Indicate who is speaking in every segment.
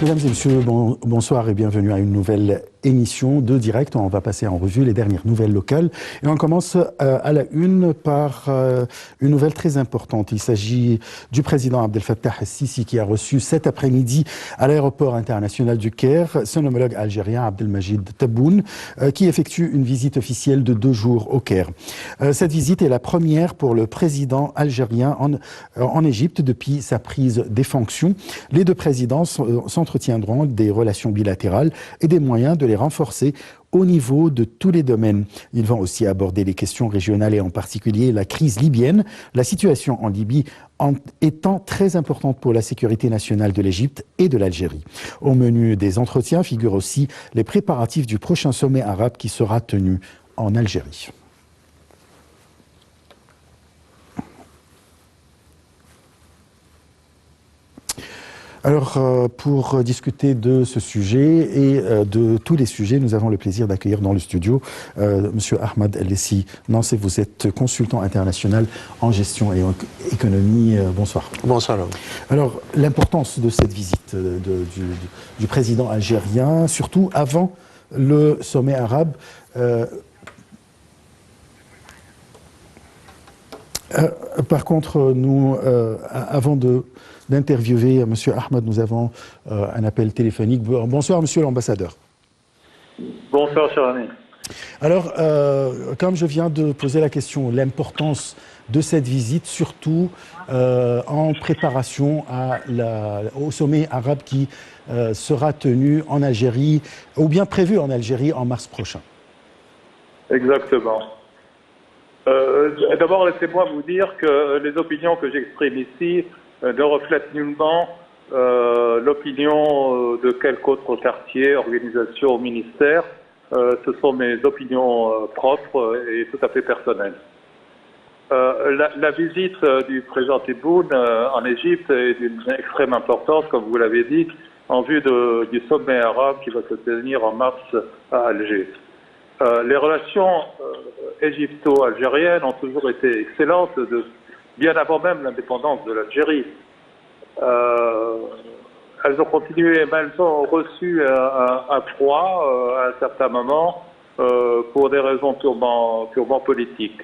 Speaker 1: Mesdames et messieurs, bonsoir et bienvenue à une nouvelle émission de direct. On va passer en revue les dernières nouvelles locales. Et on commence à la une par une nouvelle très importante. Il s'agit du président Abdel Fattah el-Sisi qui a reçu cet après-midi à l'aéroport international du Caire son homologue algérien Abdelmajid Tebboune qui effectue une visite officielle de 2 jours au Caire. Cette visite est la première pour le président algérien en Égypte depuis sa prise des fonctions. Les deux présidents s'entretiendront des relations bilatérales et des moyens de les renforcer au niveau de tous les domaines. Ils vont aussi aborder les questions régionales et en particulier la crise libyenne, la situation en Libye étant très importante pour la sécurité nationale de l'Égypte et de l'Algérie. Au menu des entretiens figurent aussi les préparatifs du prochain sommet arabe qui sera tenu en Algérie. Alors, pour discuter de ce sujet et de tous les sujets, nous avons le plaisir d'accueillir dans le studio Monsieur Ahmed El-Lessi Nancé. Vous êtes consultant international en gestion et en économie. Bonsoir.
Speaker 2: Bonsoir.
Speaker 1: Alors, l'importance de cette visite du président algérien, surtout avant le sommet arabe. Par contre, nous, avant d'interviewer M. Ahmed, nous avons un appel téléphonique. Bonsoir, Monsieur l'ambassadeur.
Speaker 3: Bonsoir, cher ami.
Speaker 1: Alors, comme je viens de poser la question, l'importance de cette visite, surtout en préparation au sommet arabe qui sera tenu en Algérie, ou bien prévu en Algérie en mars prochain.
Speaker 3: Exactement. D'abord, laissez-moi vous dire que les opinions que j'exprime ici ne reflètent nullement l'opinion de quelque autre quartier, organisation, ministère. Ce sont mes opinions propres et tout à fait personnelles. La visite du président Tebboune en Égypte est d'une extrême importance, comme vous l'avez dit, en vue du sommet arabe qui va se tenir en mars à Alger. Les relations égypto-algériennes ont toujours été excellentes, bien avant même l'indépendance de l'Algérie. Elles ont continué, mais elles ont reçu un froid à un certain moment pour des raisons purement politiques.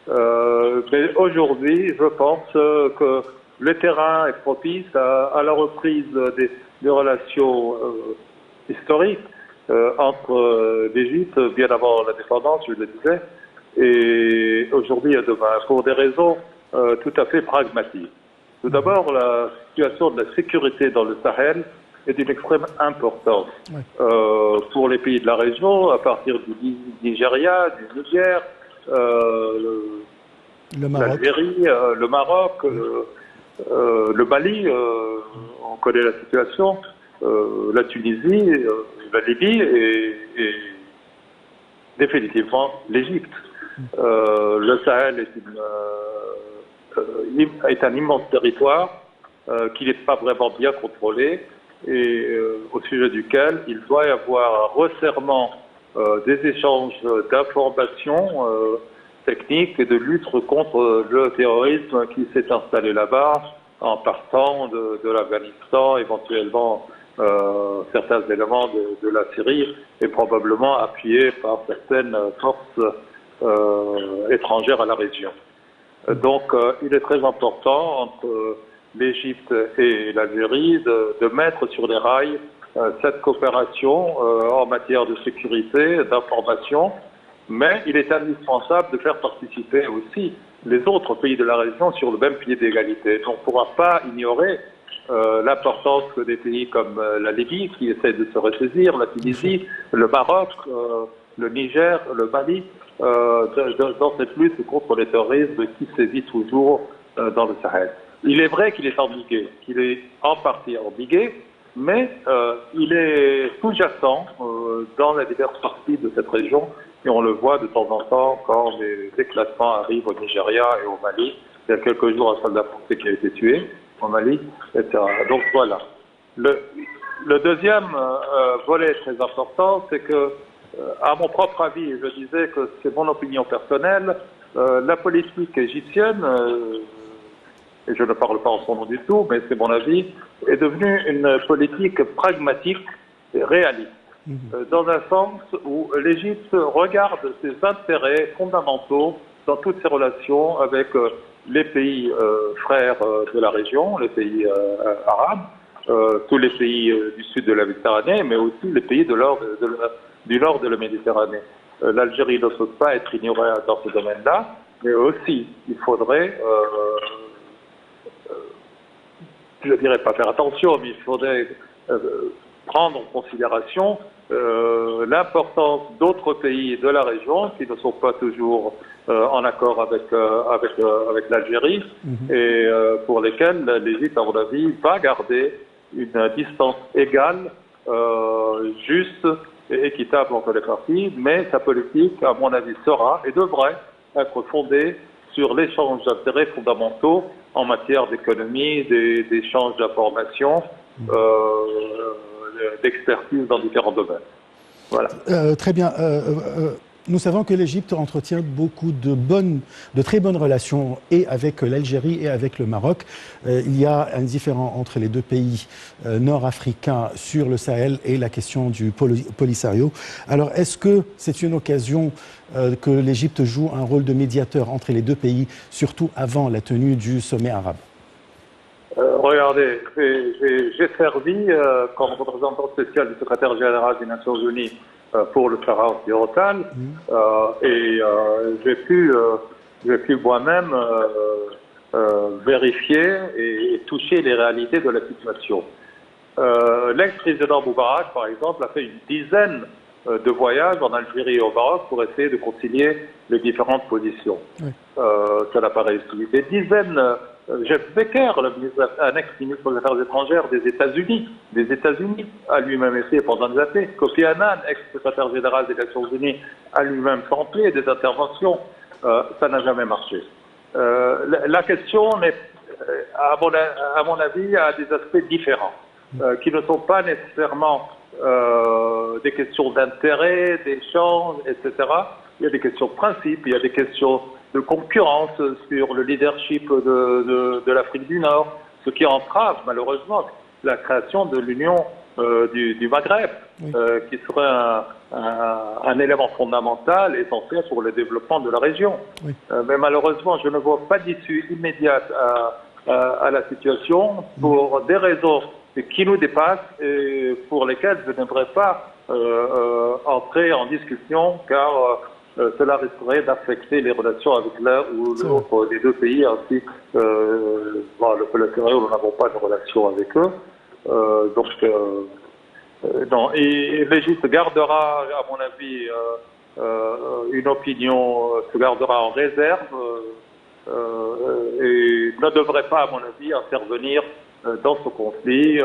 Speaker 3: Mais aujourd'hui, je pense que le terrain est propice à la reprise des relations historiques entre l'Égypte, bien avant l'indépendance, je le disais, et aujourd'hui et demain, pour des raisons tout à fait pragmatiques. Tout d'abord, la situation de la sécurité dans le Sahel est d'une extrême importance pour les pays de la région, à partir du Nigeria, du Niger, l'Algérie, le Maroc, le Mali, on connaît la situation, la Tunisie, la Libye et définitivement l'Égypte. Le Sahel est un immense territoire qui n'est pas vraiment bien contrôlé et au sujet duquel il doit y avoir un resserrement des échanges d'informations techniques et de lutte contre le terrorisme qui s'est installé là-bas en partant de l'Afghanistan, éventuellement certains éléments de la Syrie et probablement appuyés par certaines forces étrangères à la région. Donc il est très important entre l'Égypte et l'Algérie de mettre sur les rails cette coopération en matière de sécurité, d'information, mais il est indispensable de faire participer aussi les autres pays de la région sur le même pied d'égalité. On ne pourra pas ignorer l'importance que des pays comme la Libye, qui essaie de se ressaisir, la Tunisie, le Maroc, le Niger, le Mali, dans cette lutte contre les terrorismes qui sévit toujours dans le Sahel. Il est vrai qu'il est endigué, qu'il est en partie endigué, mais il est sous-jacent dans les diverses parties de cette région et on le voit de temps en temps quand les déclassements arrivent au Nigeria et au Mali. Il y a quelques jours, un soldat français qui a été tué au Mali, etc. Donc voilà. Le deuxième volet très important, c'est que, à mon propre avis, je disais que c'est mon opinion personnelle, la politique égyptienne et je ne parle pas en son nom du tout, mais c'est mon avis, est devenue une politique pragmatique et réaliste, dans un sens où l'Égypte regarde ses intérêts fondamentaux dans toutes ses relations avec les pays frères de la région, les pays arabes, tous les pays du sud de la Méditerranée, mais aussi les pays du nord de la Méditerranée. L'Algérie ne peut pas être ignorée dans ce domaine-là, mais aussi il faudrait, je ne dirais pas faire attention, mais il faudrait prendre en considération l'importance d'autres pays de la région qui ne sont pas toujours en accord avec l'Algérie et pour lesquels l'Égypte, à mon avis, va garder une distance égale, juste et équitable entre les parties, mais sa politique, à mon avis, sera et devrait être fondée sur l'échange d'intérêts fondamentaux en matière d'économie, d'échange d'informations, d'expertise dans différents domaines. Voilà.
Speaker 1: Très bien. Nous savons que l'Égypte entretient beaucoup de très bonnes relations et avec l'Algérie et avec le Maroc. Il y a un différend entre les deux pays nord-africains sur le Sahel et la question du Polisario. Alors, est-ce que c'est une occasion que l'Égypte joue un rôle de médiateur entre les deux pays, surtout avant la tenue du sommet arabe?
Speaker 3: Regardez, j'ai servi comme représentant spécial du secrétaire général des Nations Unies pour le Sahara occidental et j'ai pu moi-même vérifier et toucher les réalités de la situation. L'ex-président Moubarak, par exemple, a fait une dizaine de voyages en Algérie et au Maroc pour essayer de concilier les différentes positions. Oui. Ça n'a pas réussi. Des dizaines... Jeff Becker, un ex-ministre des Affaires étrangères des États-Unis, a lui-même essayé pendant des années. Kofi Annan, ex-secrétaire général des Nations Unies, a lui-même tenté des interventions. Ça n'a jamais marché. La question, à mon avis, a des aspects différents, qui ne sont pas nécessairement des questions d'intérêt, d'échange, etc. Il y a des questions de principe, il y a des questions de concurrence sur le leadership de l'Afrique du Nord, ce qui entrave malheureusement la création de l'Union du Maghreb, oui. Qui serait un élément fondamental, essentiel pour le développement de la région. Oui. Mais malheureusement, je ne vois pas d'issue immédiate à la situation pour des raisons qui nous dépassent et pour lesquelles je n'aimerais pas entrer en discussion, car cela risquerait d'affecter les relations avec l'un ou l'autre des deux pays, ainsi que le Polisario, nous n'avons pas de relation avec eux. Non. Et l'Égypte gardera, à mon avis, une opinion, se gardera en réserve et ne devrait pas, à mon avis, intervenir dans ce conflit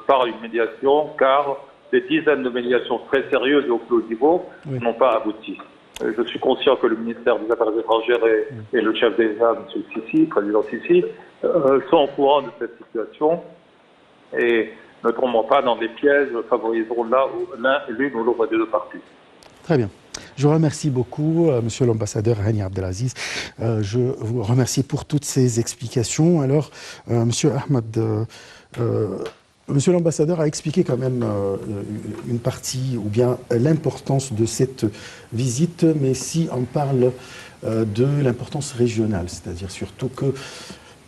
Speaker 3: par une médiation, car des dizaines de médiations très sérieuses au plus haut niveau n'ont pas abouti. Je suis conscient que le ministère des Affaires étrangères et le chef d'État, M. Sisi, président Sisi, sont au courant de cette situation et ne tombons pas dans des pièges favorisant l'une ou l'autre des deux parties.
Speaker 1: Très bien. Je vous remercie beaucoup, Monsieur l'ambassadeur Hani Abdelaziz. Je vous remercie pour toutes ces explications. Alors, Monsieur Ahmed, Monsieur l'ambassadeur a expliqué quand même une partie ou bien l'importance de cette visite, mais si on parle de l'importance régionale, c'est-à-dire surtout que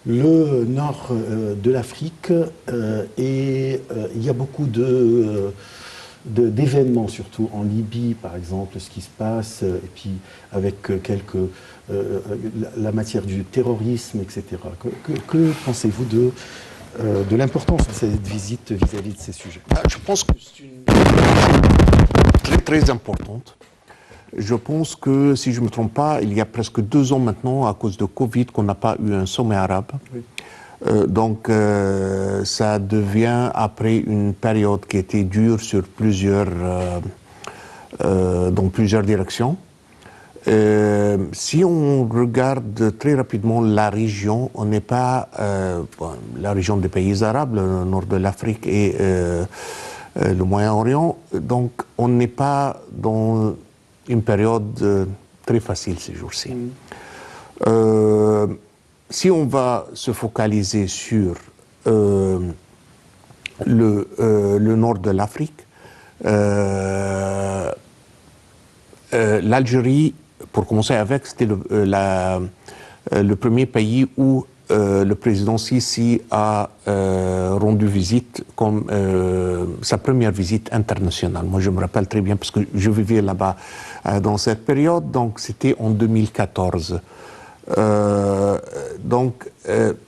Speaker 1: le nord de l'Afrique et il y a beaucoup d'événements, surtout en Libye par exemple, ce qui se passe, et puis avec la matière du terrorisme, etc. Que pensez-vous de l'importance de cette visite vis-à-vis de ces sujets?
Speaker 2: Je pense que c'est une très importante. Je pense que, si je ne me trompe pas, il y a presque 2 ans maintenant, à cause de Covid, qu'on n'a pas eu un sommet arabe. Oui. Donc, ça devient, après une période qui était dure sur dans plusieurs directions. Si on regarde très rapidement la région, on n'est pas la région des pays arabes, le nord de l'Afrique et le Moyen-Orient, donc on n'est pas dans une période très facile ces jours-ci. si on va se focaliser sur le nord de l'Afrique, l'Algérie, pour commencer avec, c'était le premier pays où le président Sisi a rendu visite comme sa première visite internationale. Moi, je me rappelle très bien parce que je vivais là-bas dans cette période, donc c'était en 2014.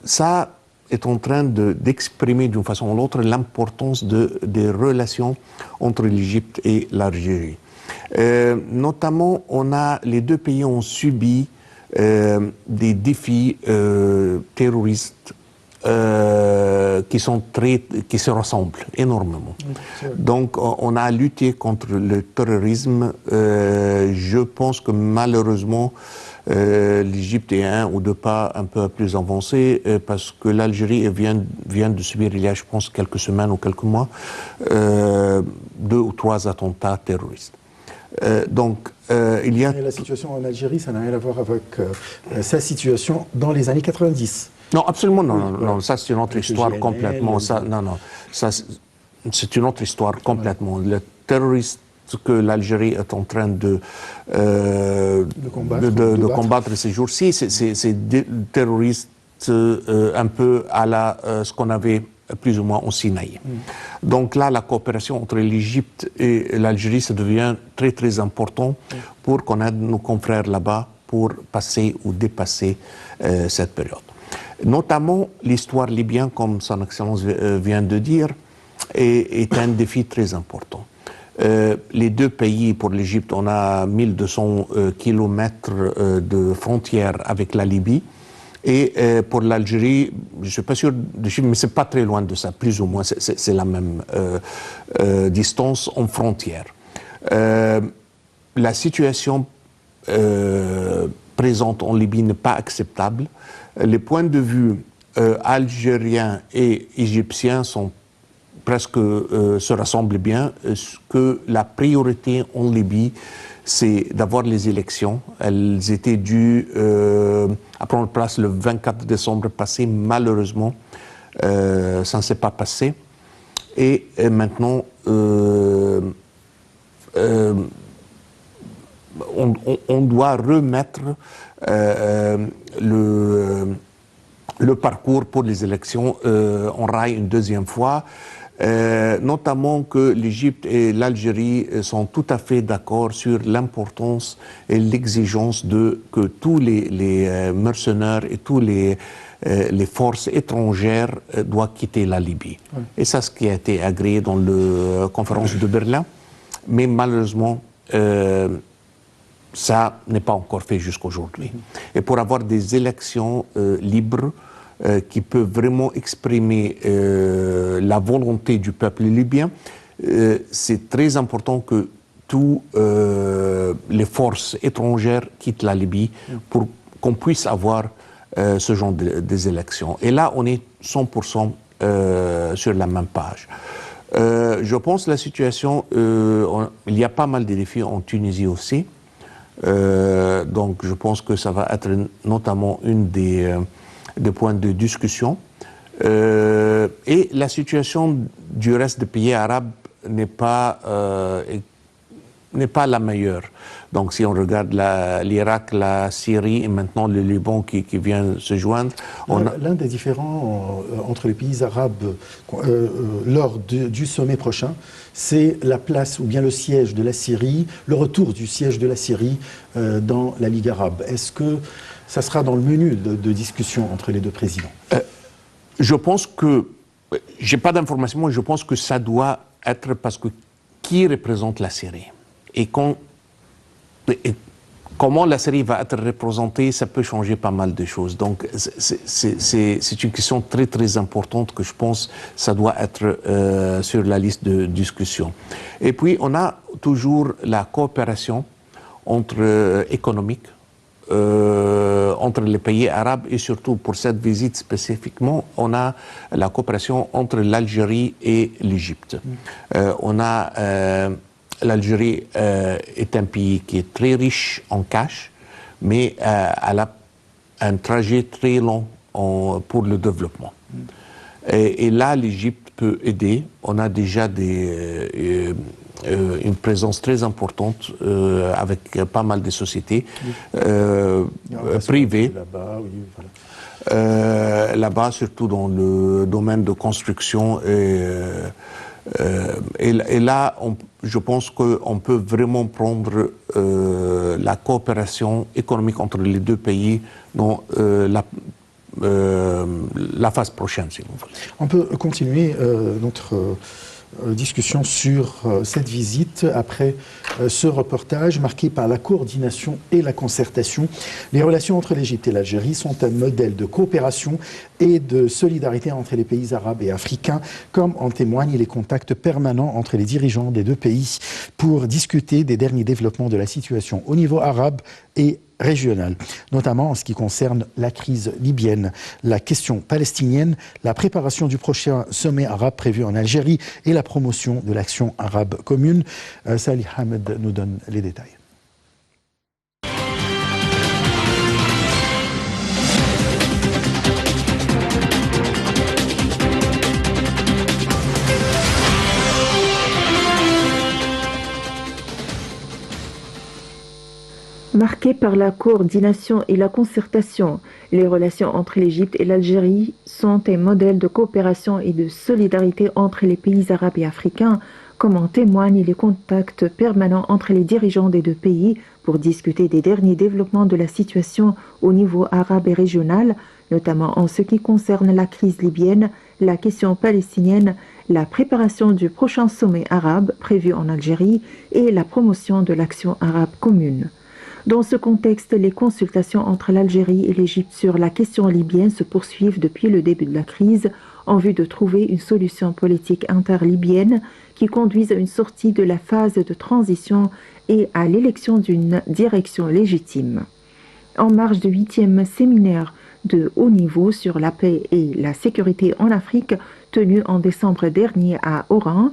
Speaker 2: Ça est en train d'exprimer d'une façon ou l'autre l'importance des relations entre l'Égypte et l'Algérie. Notamment, les deux pays ont subi des défis terroristes qui se ressemblent énormément. Donc, on a lutté contre le terrorisme. Je pense que malheureusement, l'Égypte est un ou deux pas un peu plus avancé parce que l'Algérie vient de subir, il y a, je pense, quelques semaines ou quelques mois, 2 ou 3 attentats terroristes. Il y a...
Speaker 1: Et la situation en Algérie, ça n'a rien à voir avec sa situation dans les années 90.
Speaker 2: Non, absolument non. Ça, c'est une autre histoire complètement. C'est une autre histoire complètement. Le terroriste que l'Algérie est en train de combattre ces jours-ci, c'est des terroristes un peu à ce qu'on avait plus ou moins au Sinaï. Donc là, la coopération entre l'Égypte et l'Algérie, ça devient très très important pour qu'on aide nos confrères là-bas pour passer ou dépasser cette période. Notamment, l'histoire libyenne, comme son Excellence vient de dire, est un défi très important. Les deux pays, pour l'Égypte, on a 1200 kilomètres de frontières avec la Libye. Et pour l'Algérie, je ne suis pas sûr du chiffre, mais ce n'est pas très loin de ça, plus ou moins, c'est la même distance en frontière. La situation présente en Libye n'est pas acceptable. Les points de vue algériens et égyptiens presque se rassemblent bien, que la priorité en Libye, c'est d'avoir les élections. Elles étaient dues à prendre place le 24 décembre passé. Malheureusement, ça ne s'est pas passé. Et maintenant, on doit remettre le parcours pour les élections en rail une deuxième fois. Notamment que l'Égypte et l'Algérie sont tout à fait d'accord sur l'importance et l'exigence que tous les mercenaires et tous les forces étrangères doivent quitter la Libye. Oui. Et ça, ce qui a été agréé dans la conférence de Berlin, mais malheureusement, ça n'est pas encore fait jusqu'aujourd'hui. Et pour avoir des élections libres, qui peuvent vraiment exprimer la volonté du peuple libyen, c'est très important que toutes les forces étrangères quittent la Libye pour qu'on puisse avoir ce genre des élections. Et là, on est 100% sur la même page. Je pense que la situation, il y a pas mal de défis en Tunisie aussi. Donc je pense que ça va être notamment une des points de discussion. Et la situation du reste des pays arabes n'est pas la meilleure. Donc si on regarde l'Irak, la Syrie et maintenant le Liban qui vient se joindre...
Speaker 1: L'un des différends entre les pays arabes lors du sommet prochain, c'est la place ou bien le siège de la Syrie, le retour du siège de la Syrie dans la Ligue arabe. Est-ce que ça sera dans le menu de discussion entre les deux présidents?
Speaker 2: Je pense que, j'ai pas d'informations, mais je pense que ça doit être parce que qui représente la Syrie et comment la Syrie va être représentée, ça peut changer pas mal de choses. Donc c'est une question très très importante que je pense ça doit être sur la liste de discussion. Et puis on a toujours la coopération économique entre les pays arabes et surtout pour cette visite spécifiquement, on a la coopération entre l'Algérie et l'Égypte. L'Algérie est un pays qui est très riche en cash, mais elle a un trajet très long pour le développement. Et là, l'Égypte peut aider. On a déjà une présence très importante avec pas mal de sociétés privées.
Speaker 1: Là-bas, oui, voilà.
Speaker 2: Là-bas, surtout dans le domaine de construction. Et là, je pense qu'on peut vraiment prendre la coopération économique entre les deux pays dans la phase prochaine, si vous voulez.
Speaker 1: On peut continuer notre discussion sur cette visite après ce reportage marqué par la coordination et la concertation. Les relations entre l'Égypte et l'Algérie sont un modèle de coopération et de solidarité entre les pays arabes et africains, comme en témoignent les contacts permanents entre les dirigeants des deux pays pour discuter des derniers développements de la situation au niveau arabe et régional, notamment en ce qui concerne la crise libyenne, la question palestinienne, la préparation du prochain sommet arabe prévu en Algérie et la promotion de l'action arabe commune. Salih Hamed nous donne les détails.
Speaker 4: Marquée par la coordination et la concertation, les relations entre l'Égypte et l'Algérie sont un modèle de coopération et de solidarité entre les pays arabes et africains, comme en témoignent les contacts permanents entre les dirigeants des deux pays pour discuter des derniers développements de la situation au niveau arabe et régional, notamment en ce qui concerne la crise libyenne, la question palestinienne, la préparation du prochain sommet arabe prévu en Algérie et la promotion de l'action arabe commune. Dans ce contexte, les consultations entre l'Algérie et l'Égypte sur la question libyenne se poursuivent depuis le début de la crise en vue de trouver une solution politique interlibyenne qui conduise à une sortie de la phase de transition et à l'élection d'une direction légitime. En marge du 8e séminaire de haut niveau sur la paix et la sécurité en Afrique tenu en décembre dernier à Oran,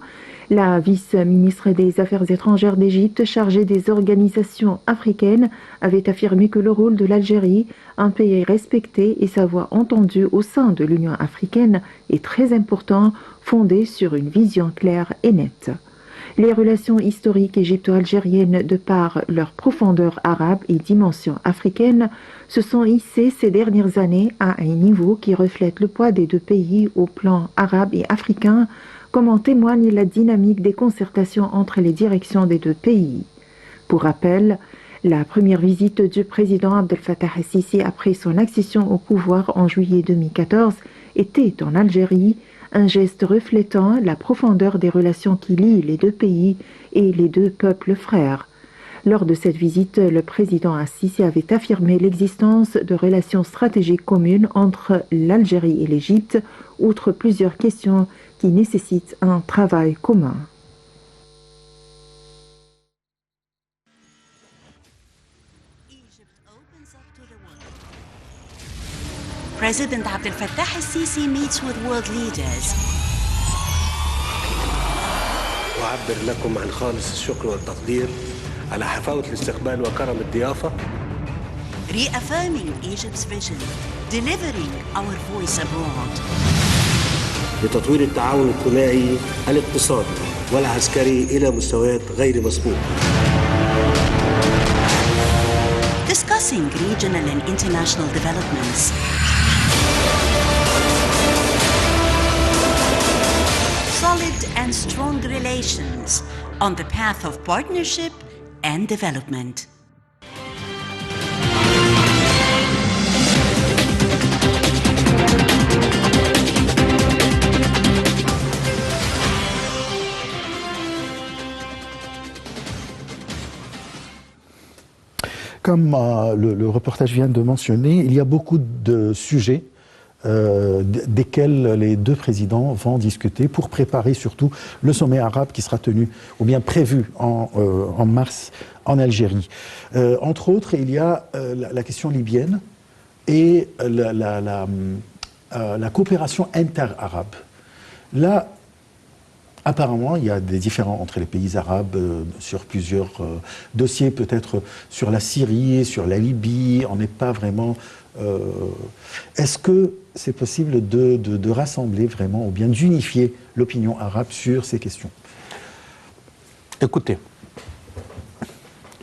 Speaker 4: la vice-ministre des Affaires étrangères d'Égypte, chargée des organisations africaines, avait affirmé que le rôle de l'Algérie, un pays respecté et sa voix entendue au sein de l'Union africaine, est très important, fondé sur une vision claire et nette. Les relations historiques égypto-algériennes, de par leur profondeur arabe et dimension africaine, se sont hissées ces dernières années à un niveau qui reflète le poids des deux pays au plan arabe et africain, comme en témoigne la dynamique des concertations entre les directions des deux pays. Pour rappel, la première visite du président Abdel Fattah el-Sisi après son accession au pouvoir en juillet 2014 était en Algérie, un geste reflétant la profondeur des relations qui lient les deux pays et les deux peuples frères. Lors de cette visite, le président el-Sisi avait affirmé l'existence de relations stratégiques communes entre l'Algérie et l'Égypte, outre plusieurs questions qui nécessitent un travail commun.
Speaker 5: President Abdel Fattah el-Sisi meets with world leaders.
Speaker 6: أعبر لكم عن خالص الشكر والتقدير على حفاوة الاستقبال وكرم الضيافة.
Speaker 5: Reaffirming Egypt's vision, delivering our voice abroad.
Speaker 6: لتطوير التعاون الثنائي الاقتصادي والعسكري إلى مستويات غير مسبوقة.
Speaker 5: Discussing regional and international developments. Solid and strong relations on the path of partnership and development.
Speaker 1: Comme le reportage vient de mentionner, il y a beaucoup de sujets desquels les deux présidents vont discuter pour préparer surtout le sommet arabe qui sera tenu ou bien prévu en mars en Algérie. Entre autres, il y a la question libyenne et la coopération inter-arabe. Là, apparemment, il y a des différends entre les pays arabes sur plusieurs dossiers, peut-être sur la Syrie, sur la Libye. On n'est pas vraiment Est-ce que c'est possible de rassembler vraiment ou bien d'unifier l'opinion arabe sur ces questions?
Speaker 2: Écoutez,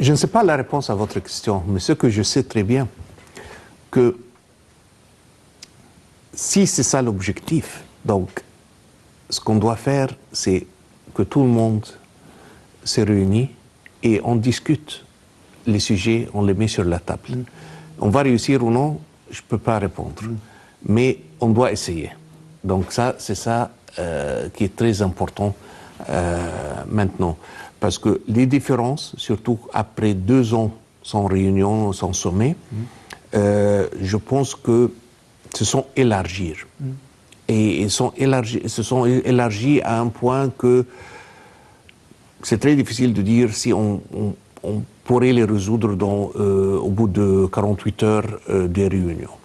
Speaker 2: je ne sais pas la réponse à votre question, mais ce que je sais très bien, que si c'est ça l'objectif, donc ce qu'on doit faire, c'est que tout le monde se réunit et on discute les sujets, on les met sur la table. On va réussir ou non, je ne peux pas répondre, mais on doit essayer. Donc ça, c'est ça qui est très important maintenant. Parce que les différences, surtout après 2 ans sans réunion, sans sommet, je pense que se sont élargies. Et ils se sont élargis à un point que c'est très difficile de dire si on pourrait les résoudre au bout de 48 heures des réunions.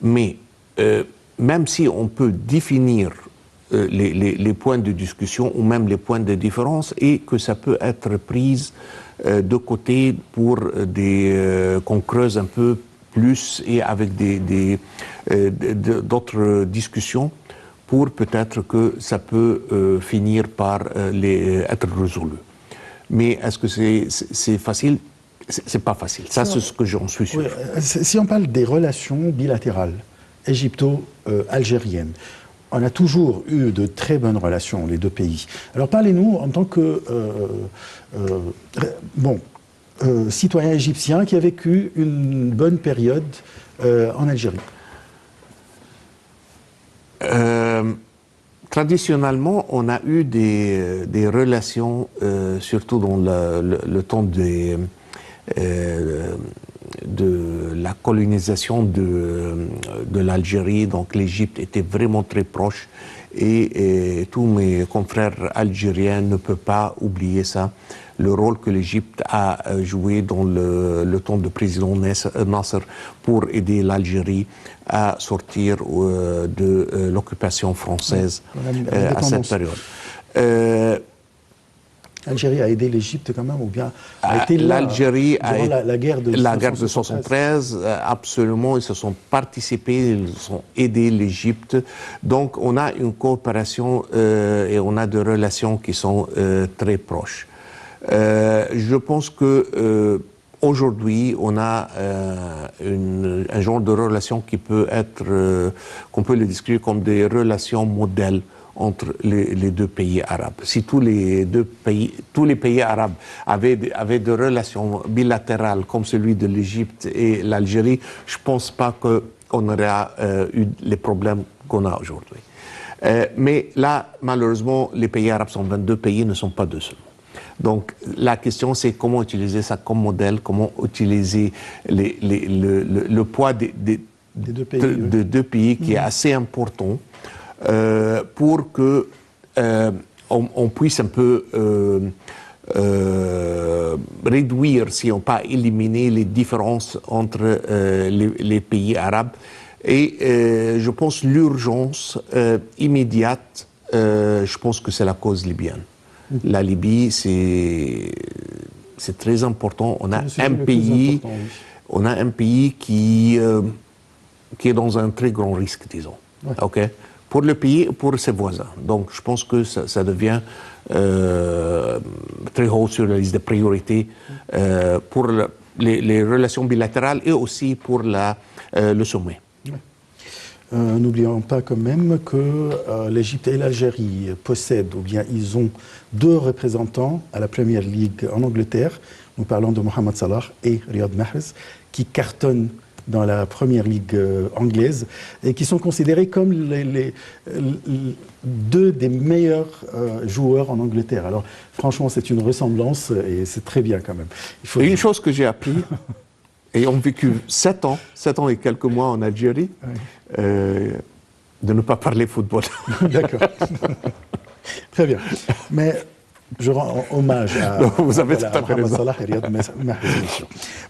Speaker 2: Mais même si on peut définir les points de discussion ou même les points de différence et que ça peut être pris de côté pour qu'on creuse un peu plus et avec d'autres discussions pour peut-être que ça peut finir par être résolu. Mais est-ce que c'est facile? C'est pas facile. Ça, c'est ce que j'en suis sûr.
Speaker 1: Oui, si on parle des relations bilatérales égypto-algériennes, on a toujours eu de très bonnes relations, les deux pays. Alors parlez-nous en tant que citoyen égyptien qui a vécu une bonne période en Algérie.
Speaker 2: Traditionnellement, on a eu des relations, surtout dans le temps de la colonisation de l'Algérie. Donc l'Égypte était vraiment très proche et tous mes confrères algériens ne peuvent pas oublier ça, le rôle que l'Égypte a joué dans le temps de président Nasser pour aider l'Algérie à sortir de l'occupation française à cette période.
Speaker 1: L'Algérie a aidé l'Égypte quand même, ou bien a été là
Speaker 2: l'Algérie
Speaker 1: durant la guerre de
Speaker 2: 1973, absolument, ils se sont participés, ils ont aidé l'Égypte. Donc on a une coopération et on a des relations qui sont très proches. Je pense que aujourd'hui, on a un genre de relation qui peut être, qu'on peut le décrire comme des relations modèles entre les deux pays arabes. Si tous les pays arabes avaient des relations bilatérales comme celui de l'Égypte et l'Algérie, je ne pense pas qu'on aurait eu les problèmes qu'on a aujourd'hui. Mais là, malheureusement, les pays arabes sont 22 pays, ne sont pas 2 seuls. Donc la question, c'est comment utiliser ça comme modèle, comment utiliser le poids des deux pays qui est assez important pour que on puisse un peu réduire, si on pas éliminer les différences entre les pays arabes. Et je pense l'urgence immédiate, je pense que c'est la cause libyenne. La Libye, c'est très important. On a un pays qui est dans un très grand risque, disons. Ouais. Okay? Pour le pays et pour ses voisins. Donc, je pense que ça devient très haut sur la liste des priorités pour les relations bilatérales et aussi pour le sommet.
Speaker 1: N'oublions pas quand même que l'Égypte et l'Algérie possèdent, ou bien ils ont 2 représentants à la Premier League en Angleterre. Nous parlons de Mohamed Salah et Riyad Mahrez, qui cartonnent dans la Première Ligue anglaise et qui sont considérés comme les 2 des meilleurs joueurs en Angleterre. Alors franchement, c'est une ressemblance et c'est très bien quand même.
Speaker 2: Et une chose que j'ai appris, ayant vécu 7 ans et quelques mois en Algérie, de ne pas parler football.
Speaker 1: D'accord. Très bien. Mais Je rends hommage à,
Speaker 2: vous avez tout à fait
Speaker 1: Mohamed
Speaker 2: raison.
Speaker 1: Salah et Riyad Mahrez.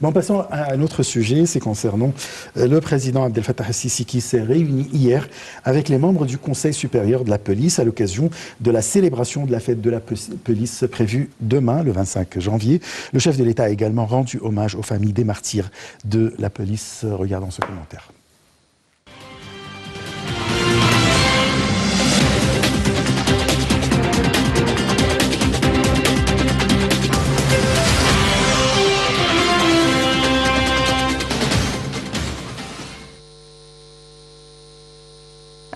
Speaker 1: Bon, passons à un autre sujet, c'est concernant le président Abdel Fattah el-Sisi qui s'est réuni hier avec les membres du Conseil supérieur de la police à l'occasion de la célébration de la fête de la police prévue demain, le 25 janvier. Le chef de l'État a également rendu hommage aux familles des martyrs de la police. Regardons ce commentaire.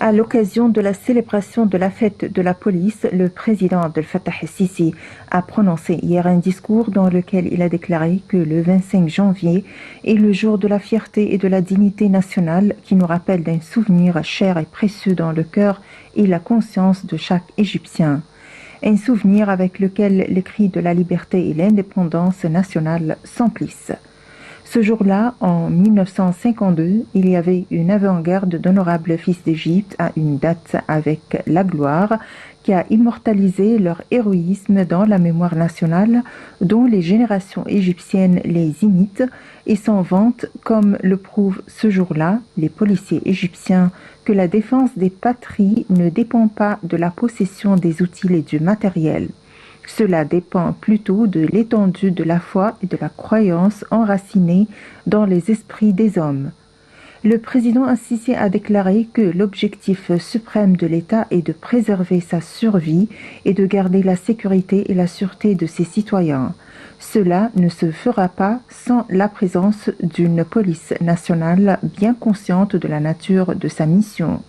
Speaker 4: À l'occasion de la célébration de la fête de la police, le président Abdel Fattah el-Sisi a prononcé hier un discours dans lequel il a déclaré que le 25 janvier est le jour de la fierté et de la dignité nationale qui nous rappelle d'un souvenir cher et précieux dans le cœur et la conscience de chaque Égyptien. Un souvenir avec lequel les cris de la liberté et l'indépendance nationale s'emplissent. Ce jour-là, en 1952, il y avait une avant-garde d'honorables fils d'Égypte à une date avec la gloire qui a immortalisé leur héroïsme dans la mémoire nationale dont les générations égyptiennes les imitent et s'en vantent comme le prouvent ce jour-là les policiers égyptiens que la défense des patries ne dépend pas de la possession des outils et du matériel. Cela dépend plutôt de l'étendue de la foi et de la croyance enracinée dans les esprits des hommes. Le président Al-Sisi a déclaré que l'objectif suprême de l'État est de préserver sa survie et de garder la sécurité et la sûreté de ses citoyens. Cela ne se fera pas sans la présence d'une police nationale bien consciente de la nature de sa mission.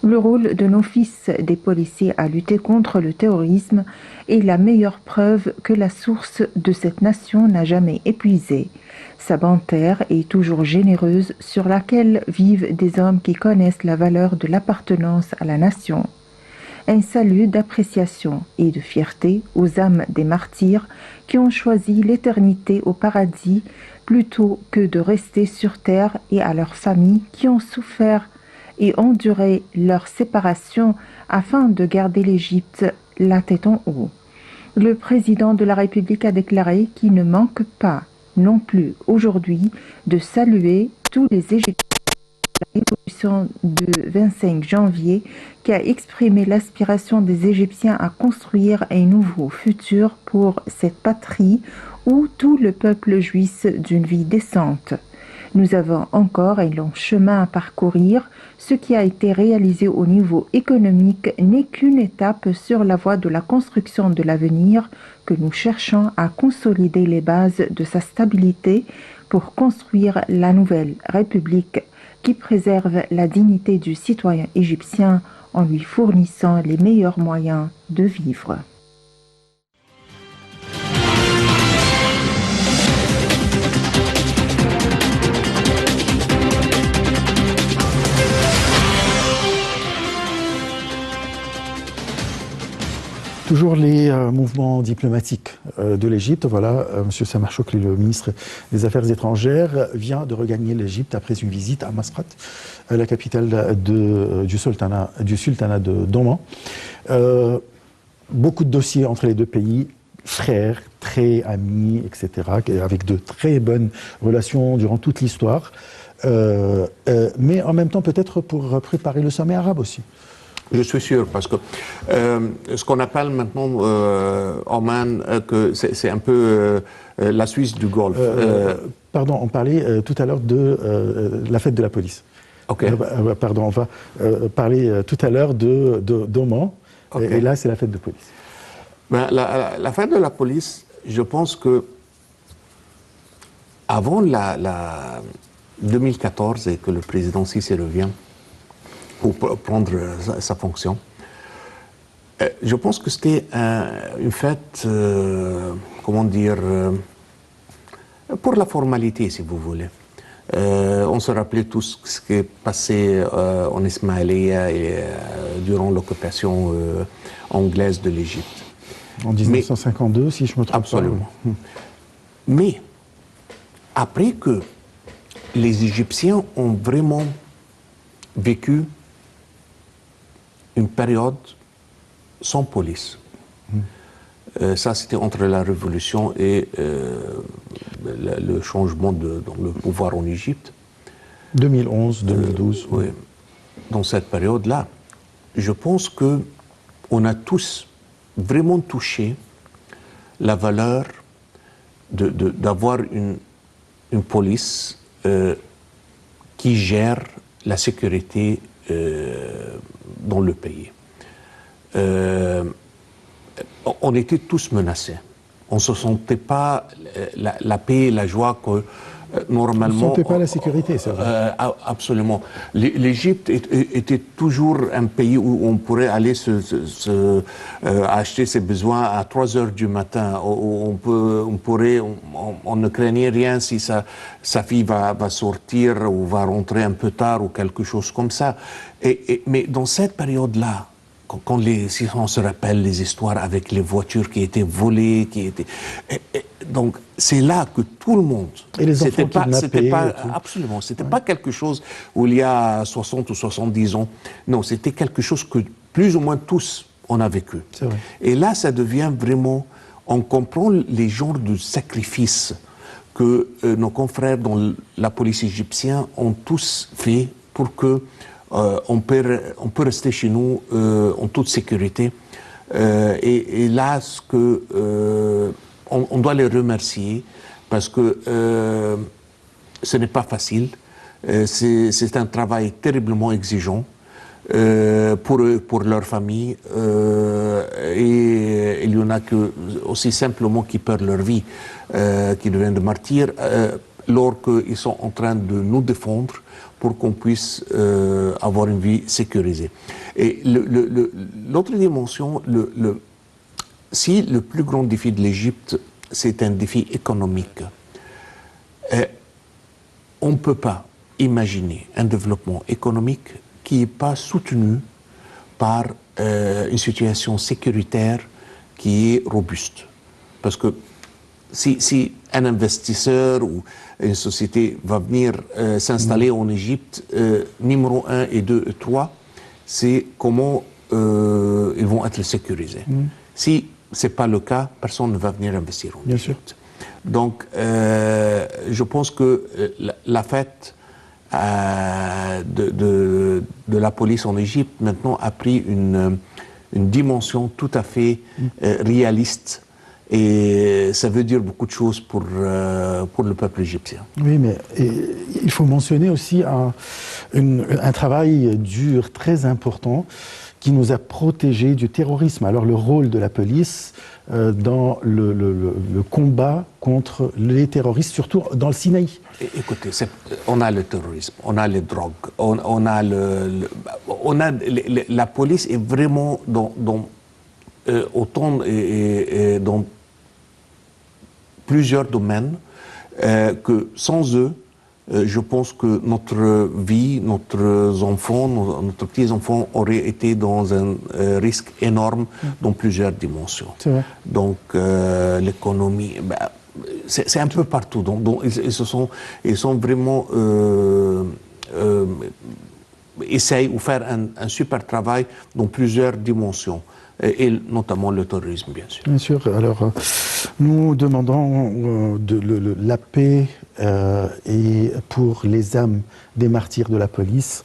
Speaker 4: Le rôle de nos fils des policiers à lutter contre le terrorisme est la meilleure preuve que la source de cette nation n'a jamais épuisé. Sa bande terre est toujours généreuse sur laquelle vivent des hommes qui connaissent la valeur de l'appartenance à la nation. Un salut d'appréciation et de fierté aux âmes des martyrs qui ont choisi l'éternité au paradis plutôt que de rester sur terre et à leurs familles qui ont souffert et endurer leur séparation afin de garder l'Égypte la tête en haut. Le président de la République a déclaré qu'il ne manque pas non plus aujourd'hui de saluer tous les Égyptiens de la révolution du 25 janvier qui a exprimé l'aspiration des Égyptiens à construire un nouveau futur pour cette patrie où tout le peuple jouisse d'une vie décente. Nous avons encore un long chemin à parcourir. Ce qui a été réalisé au niveau économique n'est qu'une étape sur la voie de la construction de l'avenir que nous cherchons à consolider les bases de sa stabilité pour construire la nouvelle République qui préserve la dignité du citoyen égyptien en lui fournissant les meilleurs moyens de vivre.
Speaker 1: Toujours les mouvements diplomatiques de l'Égypte. Voilà, M. Samar Chokri, le ministre des Affaires étrangères, vient de regagner l'Égypte après une visite à Masrat, la capitale du sultanat de d'Oman. Beaucoup de dossiers entre les deux pays, frères, très amis, etc., avec de très bonnes relations durant toute l'histoire. Mais en même temps, peut-être pour préparer le sommet arabe aussi.
Speaker 2: Je suis sûr, parce que ce qu'on appelle maintenant Oman, que c'est un peu la Suisse du Golfe.
Speaker 1: Pardon, on parlait tout à l'heure de la fête de la police.
Speaker 2: Okay.
Speaker 1: Pardon, on va parler tout à l'heure d'Oman, okay. Et là c'est la fête de police.
Speaker 2: Ben, la fête de la police, je pense que avant la 2014 et que le président Sisi revient pour prendre sa fonction, je pense que c'était une fête, comment dire, pour la formalité, si vous voulez. On se rappelait tout ce qui est passé en Ismaïlia et durant l'occupation anglaise de l'Égypte.
Speaker 1: En 1952, si je me trompe
Speaker 2: absolument.
Speaker 1: pas.
Speaker 2: Mais après que les Égyptiens ont vraiment vécu une période sans police, Ça, c'était entre la révolution et le changement dans le pouvoir en Égypte.
Speaker 1: 2011, 2012.
Speaker 2: Oui. Dans cette période-là, je pense que on a tous vraiment touché la valeur d'avoir une police qui gère la sécurité dans le pays. On était tous menacés. On ne se sentait pas la paix et la joie que normalement...
Speaker 1: On ne sentait pas la sécurité, c'est vrai.
Speaker 2: Absolument. L'Égypte était toujours un pays où on pourrait aller acheter ses besoins à 3 heures du matin. On ne craignait rien si sa fille va sortir ou va rentrer un peu tard ou quelque chose comme ça. Mais dans cette période-là, si on se rappelle les histoires avec les voitures qui étaient volées, donc c'est là que tout le monde...
Speaker 1: Et les enfants kidnappés.
Speaker 2: Absolument, c'était pas quelque chose où il y a 60 ou 70 ans. Non, c'était quelque chose que plus ou moins tous on a vécu.
Speaker 1: C'est vrai.
Speaker 2: Et là, ça devient vraiment... On comprend les genres de sacrifices que nos confrères dans la police égyptienne ont tous fait pour que on peut rester chez nous en toute sécurité. Et là, on doit les remercier parce que ce n'est pas facile. C'est un travail terriblement exigeant pour eux, pour leur famille. Et il y en a aussi simplement qui perdent leur vie, qui deviennent des martyrs, lorsqu'ils sont en train de nous défendre pour qu'on puisse avoir une vie sécurisée. Et l'autre dimension, si le plus grand défi de l'Égypte, c'est un défi économique, on ne peut pas imaginer un développement économique qui n'est pas soutenu par une situation sécuritaire qui est robuste. Parce que si un investisseur ou une société va venir s'installer en Égypte, numéro 1 et 2 et 3, c'est comment ils vont être sécurisés. Si ce n'est pas le cas, personne ne va venir investir en
Speaker 1: Bien
Speaker 2: Égypte.
Speaker 1: sûr.
Speaker 2: Donc, je pense que la fête de la police en Égypte maintenant a pris une dimension tout à fait réaliste. Et ça veut dire beaucoup de choses pour le peuple égyptien.
Speaker 1: Oui, mais il faut mentionner aussi un travail dur, très important, qui nous a protégés du terrorisme. Alors le rôle de la police dans le combat contre les terroristes, surtout dans le Sinaï.
Speaker 2: Écoutez, on a le terrorisme, on a les drogues, on a la police est vraiment dans plusieurs domaines que sans eux, je pense que notre vie, notre enfants, notre petits-enfants auraient été dans un risque énorme dans plusieurs dimensions.
Speaker 1: C'est vrai.
Speaker 2: Donc l'économie, c'est un peu partout. Donc ils sont vraiment essayent de faire un super travail dans plusieurs dimensions. Et notamment le terrorisme, bien sûr.
Speaker 1: Bien sûr. Alors, nous demandons la paix et pour les âmes des martyrs de la police,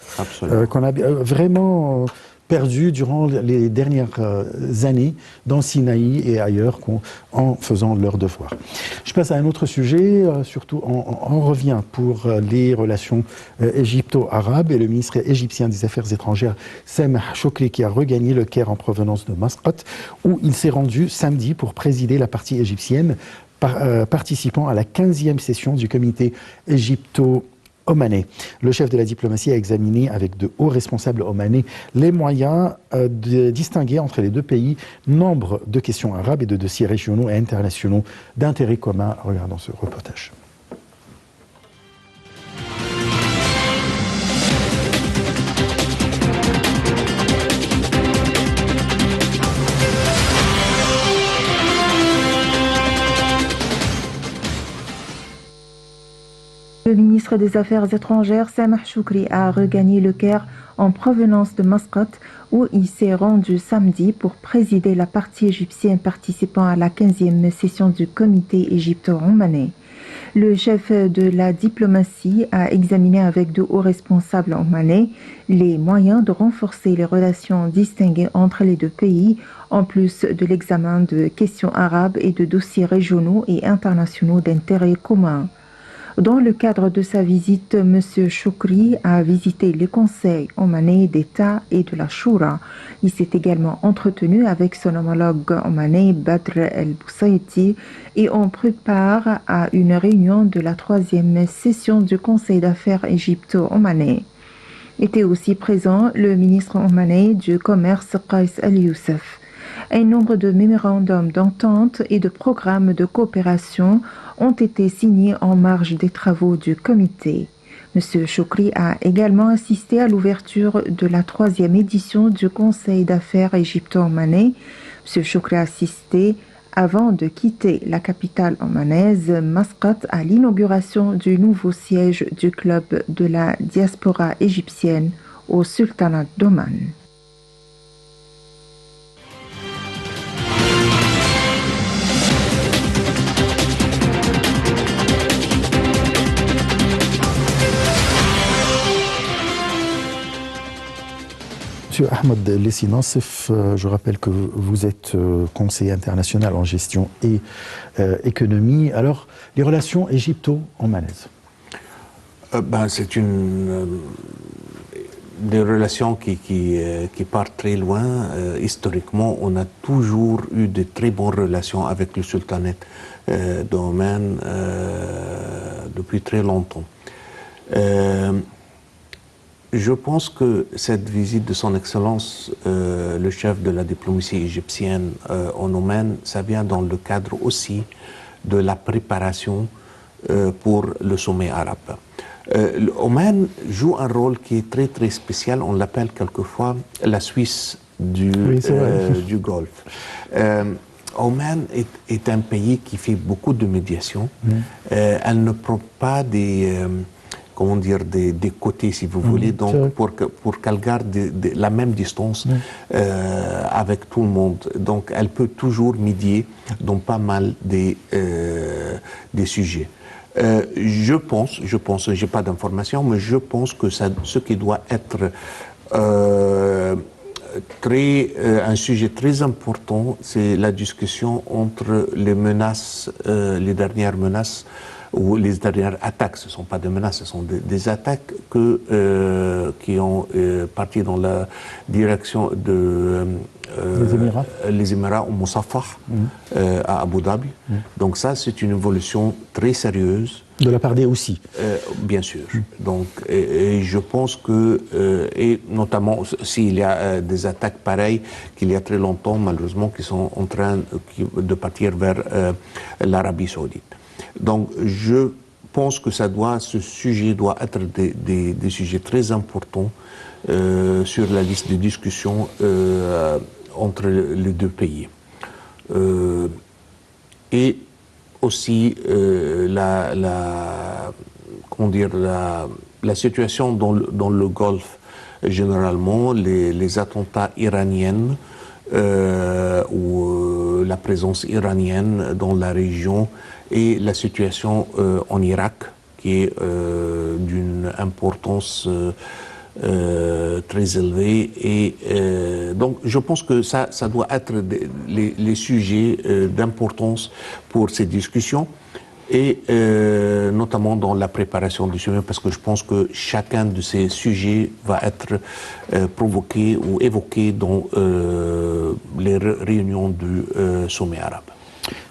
Speaker 1: qu'on a vraiment perdu durant les dernières années dans Sinaï et ailleurs en faisant leur devoir. Je passe à un autre sujet, surtout on revient pour les relations égypto-arabes et le ministre égyptien des Affaires étrangères, Sameh Choukri, qui a regagné le Caire en provenance de Masqat, où il s'est rendu samedi pour présider la partie égyptienne, participant à la 15e session du comité égypto-omanais. Le chef de la diplomatie a examiné avec de hauts responsables omanais les moyens de distinguer entre les deux pays nombre de questions arabes et de dossiers régionaux et internationaux d'intérêt commun. Regardons ce reportage.
Speaker 4: Le ministre des Affaires étrangères, Sameh Choukri, a regagné le Caire en provenance de Masqat, où il s'est rendu samedi pour présider la partie égyptienne participant à la 15e session du comité égypto-omanais. Le chef de la diplomatie a examiné avec de hauts responsables omanais les moyens de renforcer les relations distinguées entre les deux pays, en plus de l'examen de questions arabes et de dossiers régionaux et internationaux d'intérêt commun. Dans le cadre de sa visite, M. Choukri a visité les conseils omanais d'État et de la Shura. Il s'est également entretenu avec son homologue omanais Badr el-Boussaïti et on prépare à une réunion de la 3e session du Conseil d'affaires égypto-omanais. Était aussi présent le ministre omanais du Commerce Qais el-Youssef. Un nombre de mémorandums d'entente et de programmes de coopération ont été signés en marge des travaux du comité. M. Choukri a également assisté à l'ouverture de la 3e édition du Conseil d'affaires égypto-omanais. M. Choukri a assisté avant de quitter la capitale omanaise, Masqat, à l'inauguration du nouveau siège du club de la diaspora égyptienne au Sultanat d'Oman.
Speaker 1: Monsieur Ahmed Lessi Nassif, je rappelle que vous êtes conseiller international en gestion et économie. Alors, les relations égypto-omanaises?
Speaker 2: C'est des relations qui partent très loin. Historiquement, on a toujours eu de très bonnes relations avec le sultanat d'Oman depuis très longtemps. Je pense que cette visite de son Excellence, le chef de la diplomatie égyptienne en Oman, ça vient dans le cadre aussi de la préparation pour le sommet arabe. Oman joue un rôle qui est très très spécial, on l'appelle quelquefois la Suisse du Golfe. Oman est un pays qui fait beaucoup de médiation. Elle ne prend pas des côtés, si vous voulez, donc pour qu'elle garde la même distance avec tout le monde. Donc, elle peut toujours médier dans pas mal des sujets. Je pense, j'ai pas d'informations, mais je pense que ce qui doit être un sujet très important, c'est la discussion entre les menaces, les dernières menaces, ou les dernières attaques, ce ne sont pas des menaces, ce sont des attaques qui ont parti dans la direction de les Émirats au Moussafah, à Abu Dhabi. Donc ça, c'est une évolution très sérieuse.
Speaker 1: De la part des Houthis.
Speaker 2: Bien sûr. Donc, et je pense que, et notamment s'il y a des attaques pareilles qu'il y a très longtemps, malheureusement, qui sont en train de partir vers l'Arabie Saoudite. Donc, je pense que ce sujet doit être des sujets très importants sur la liste de discussions entre les deux pays. Et aussi la situation dans le Golfe, généralement, les attentats iraniens ou la présence iranienne dans la région, et la situation en Irak, qui est d'une importance très élevée. Et donc, je pense que ça doit être les sujets d'importance pour ces discussions, et notamment dans la préparation du sommet, parce que je pense que chacun de ces sujets va être provoqué ou évoqué dans les réunions du sommet arabe.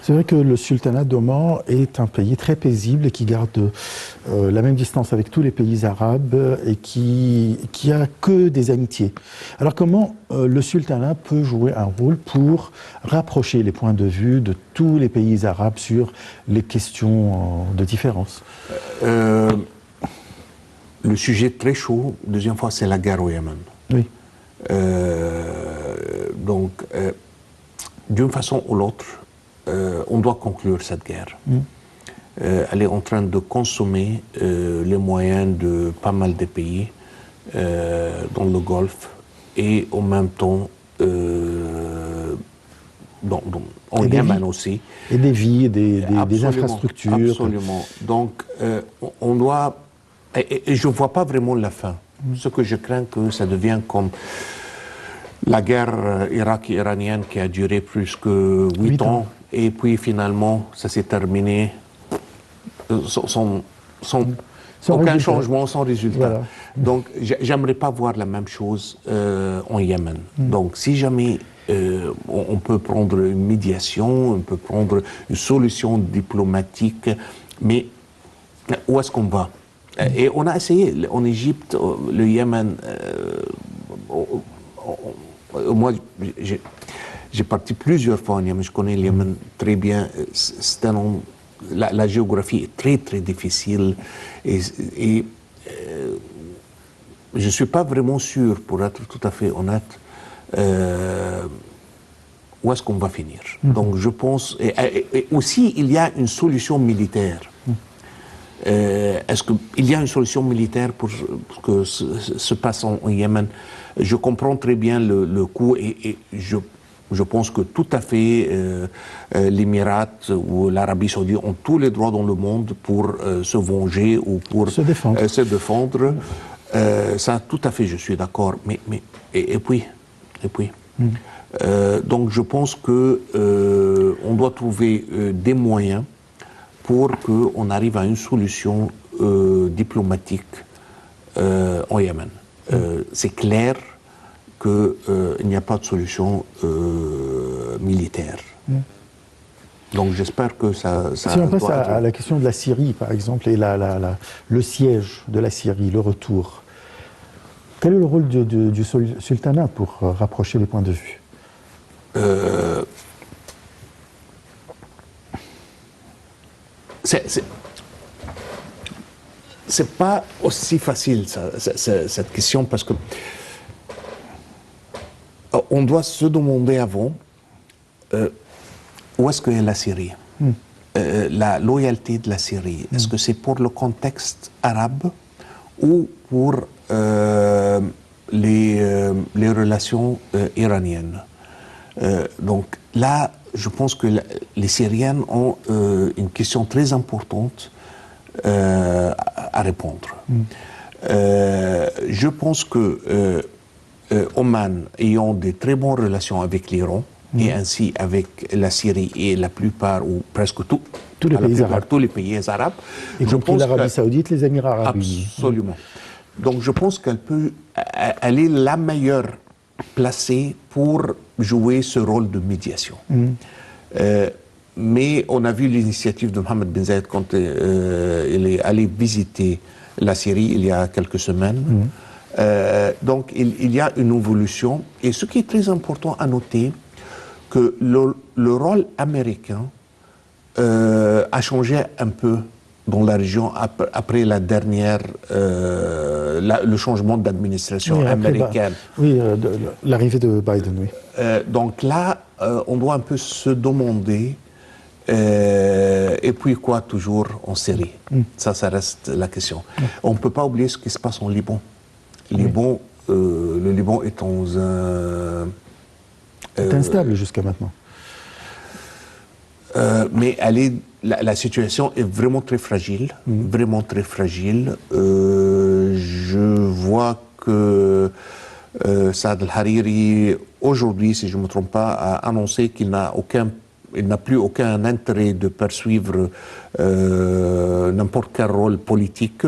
Speaker 1: C'est vrai que le sultanat d'Oman est un pays très paisible et qui garde la même distance avec tous les pays arabes et qui a que des amitiés. Alors comment le sultanat peut jouer un rôle pour rapprocher les points de vue de tous les pays arabes sur les questions de différence?
Speaker 2: Le sujet très chaud, deuxième fois, c'est la guerre au Yémen.
Speaker 1: Oui.
Speaker 2: Donc, d'une façon ou l'autre, on doit conclure cette guerre. elle est en train de consommer les moyens de pas mal de pays dans le Golfe et en même temps en Yémen aussi.
Speaker 1: Et des vies, et des infrastructures.
Speaker 2: Absolument. Donc, on doit... Et je ne vois pas vraiment la fin. Ce que je crains, que ça devienne comme la guerre irako-iranienne qui a duré plus que 8 ans. Et puis, finalement, ça s'est terminé sans aucun changement, sans résultat. Voilà. Donc, j'aimerais pas voir la même chose en Yémen. Donc, si jamais on peut prendre une médiation, on peut prendre une solution diplomatique, mais où est-ce qu'on va? Et on a essayé en Égypte, le Yémen. Moi, j'ai parti plusieurs fois en Yémen. Je connais le Yémen très bien. La géographie est très très difficile et je ne suis pas vraiment sûr, pour être tout à fait honnête, où est-ce qu'on va finir. Donc je pense... Et aussi, il y a une solution militaire. Est-ce qu'il y a une solution militaire pour que se passe en Yémen? Je comprends très bien le coût et je pense que tout à fait l'Émirat ou l'Arabie Saoudite ont tous les droits dans le monde pour se venger ou pour se défendre. Ça, tout à fait, je suis d'accord. Et puis. Donc, je pense que on doit trouver des moyens pour qu'on arrive à une solution diplomatique en Yémen. C'est clair qu'il n'y a pas de solution militaire. Donc j'espère que ça
Speaker 1: si on passe à la question de la Syrie, par exemple, et le siège de la Syrie, le retour, quel est le rôle du sultanat pour rapprocher les points de vue?
Speaker 2: C'est pas aussi facile cette question parce que on doit se demander avant où est-ce qu'est la Syrie, la loyauté de la Syrie. Est-ce que c'est pour le contexte arabe ou pour les relations iraniennes? Donc là, je pense que les Syriens ont une question très importante à répondre. Je pense que Oman ayant de très bonnes relations avec l'Iran et ainsi avec la Syrie et la plupart ou presque tous les pays arabes,
Speaker 1: y compris l'Arabie Saoudite, les Émirats arabes unis.
Speaker 2: Absolument. Donc je pense elle est la meilleure placée pour jouer ce rôle de médiation. Mais on a vu l'initiative de Mohammed bin Zayed quand il est allé visiter la Syrie il y a quelques semaines. Donc il y a une évolution. Et ce qui est très important à noter, que le rôle américain a changé un peu dans la région après la dernière, le changement d'administration américaine.
Speaker 1: L'arrivée de Biden, oui.
Speaker 2: Donc là, on doit un peu se demander, et puis quoi, toujours en Syrie. Ça reste la question. On ne peut pas oublier ce qui se passe en Liban. Le Liban est dans un...
Speaker 1: C'est instable jusqu'à maintenant.
Speaker 2: Mais la situation est vraiment très fragile, vraiment très fragile. Je vois que Saad al-Hariri, aujourd'hui, si je ne me trompe pas, a annoncé qu'il n'a plus aucun intérêt de poursuivre n'importe quel rôle politique.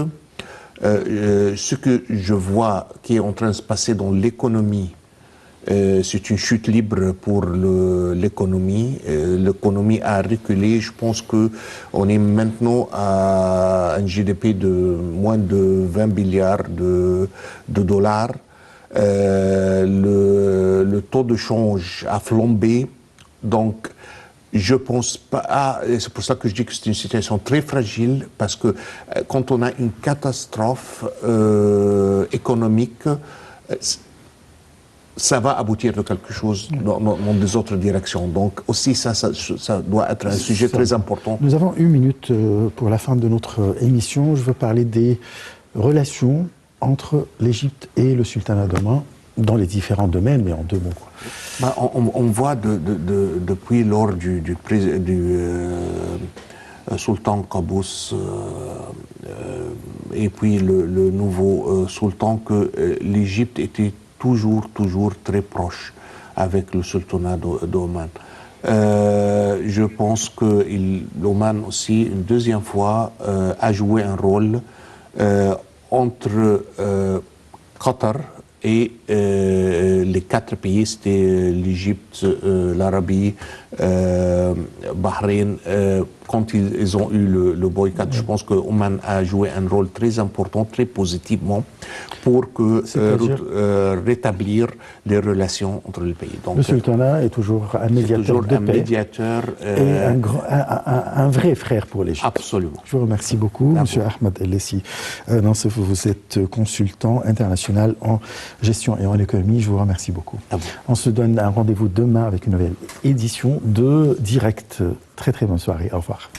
Speaker 2: Ce que je vois qui est en train de se passer dans l'économie, c'est une chute libre pour l'économie. L'économie a reculé. Je pense qu'on est maintenant à un GDP de moins de 20 milliards de dollars. Le taux de change a flambé. Donc, je pense pas. C'est pour ça que je dis que c'est une situation très fragile, parce que quand on a une catastrophe économique, ça va aboutir de quelque chose dans des autres directions. Donc aussi, ça doit être un sujet très important.
Speaker 1: Nous avons 1 minute pour la fin de notre émission. Je veux parler des relations entre l'Égypte et le sultanat d'Oman dans les différents domaines, mais en 2 mots.
Speaker 2: Ben, on voit depuis lors du sultan Qaboos et puis le nouveau sultan que l'Égypte était toujours très proche avec le sultanat d'Oman. Je pense que l'Oman aussi, une deuxième fois, a joué un rôle entre Qatar et les 4 pays, c'était l'Égypte, l'Arabie, Bahreïn. Quand ils ont eu le boycott, je pense que Oman a joué un rôle très important, très positivement, pour rétablir les relations entre les pays. Donc,
Speaker 1: le sultanat est toujours un médiateur de paix et un vrai frère pour l'Égypte.
Speaker 2: Absolument.
Speaker 1: Je vous remercie beaucoup, M. Ahmed El-Lessi Nansef. Vous êtes consultant international en gestion et en économie. Je vous remercie beaucoup. On se donne un rendez-vous demain avec une nouvelle édition de Direct. Très bonne soirée. Au revoir.